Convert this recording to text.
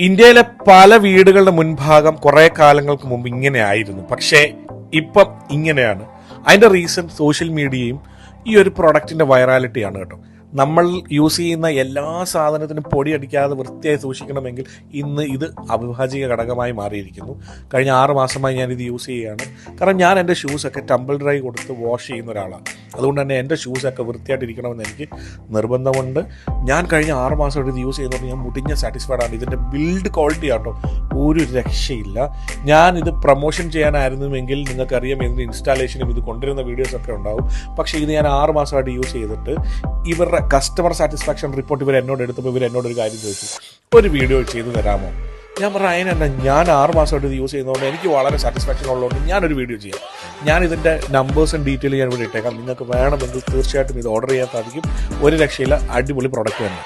ഇന്ത്യയിലെ പല വീടുകളുടെ മുൻഭാഗം കുറെ കാലങ്ങൾക്ക് മുമ്പ് ഇങ്ങനെ ആയിരുന്നു. പക്ഷേ ഇപ്പം ഇങ്ങനെയാണ്. അതിന്റെ റീസൺ സോഷ്യൽ മീഡിയയും ഈ ഒരു പ്രൊഡക്റ്റിന്റെ വൈറാലിറ്റിയാണ് കേട്ടോ. നമ്മൾ യൂസ് ചെയ്യുന്ന എല്ലാ സാധനത്തിനും പൊടി അടിക്കാതെ വൃത്തിയായി സൂക്ഷിക്കണമെങ്കിൽ ഇന്ന് ഇത് അവിഭാജിക ഘടകമായി മാറിയിരിക്കുന്നു. കഴിഞ്ഞ 6 മാസമായി ഞാനിത് യൂസ് ചെയ്യുകയാണ്. കാരണം ഞാൻ എൻ്റെ ഷൂസൊക്കെ ടമ്പിൾ ഡ്രൈ കൊടുത്ത് വാഷ് ചെയ്യുന്ന ഒരാളാണ്. അതുകൊണ്ട് തന്നെ എൻ്റെ ഷൂസൊക്കെ വൃത്തിയായിട്ടിരിക്കണമെന്ന് എനിക്ക് നിർബന്ധമുണ്ട്. ഞാൻ കഴിഞ്ഞ 6 മാസമായിട്ട് ഇത് യൂസ് ചെയ്യുന്നതുകൊണ്ട് ഞാൻ മുടിഞ്ഞ സാറ്റിസ്ഫൈഡ് ആണ്. ഇതിൻ്റെ ബിൽഡ് ക്വാളിറ്റി ആട്ടോ ഒരു രക്ഷയില്ല. ഞാനിത് പ്രൊമോഷൻ ചെയ്യാനായിരുന്നുവെങ്കിൽ നിങ്ങൾക്കറിയാം ഇതിൻ്റെ ഇൻസ്റ്റാളേഷനും ഇത് കൊണ്ടുവരുന്ന വീഡിയോസൊക്കെ ഉണ്ടാവും. പക്ഷേ ഇത് ഞാൻ 6 മാസമായിട്ട് യൂസ് ചെയ്തിട്ട് ഇവരുടെ കസ്റ്റമർ സാറ്റിസ്ഫാക്ഷൻ റിപ്പോർട്ട് ഇവർ എന്നോട് എടുത്തപ്പോൾ ഇവർ എന്നോടൊരു കാര്യം ചോദിച്ചു, ഒരു വീഡിയോ ചെയ്തു തരാമോ? ഞാൻ പറഞ്ഞ അതിനെന്നെ, ഞാൻ 6 മാസമായിട്ട് ഇത് യൂസ് ചെയ്യുന്നതുകൊണ്ട് എനിക്ക് വളരെ സാറ്റിസ്ഫാക്ഷൻ ഉള്ളതുകൊണ്ട് ഞാനൊരു വീഡിയോ ചെയ്യാം. ഞാനിതിൻ്റെ നമ്പേഴ്സും ഡീറ്റെയിൽ ഞാൻ ഇവിടെ ഇട്ടേക്കാം. നിങ്ങൾക്ക് വേണമെങ്കിൽ തീർച്ചയായിട്ടും ഇത് ഓർഡർ ചെയ്യാൻ സാധിക്കും. ഒരു രക്ഷയില്ല, അടിപൊളി പ്രോഡക്റ്റ് തന്നെ.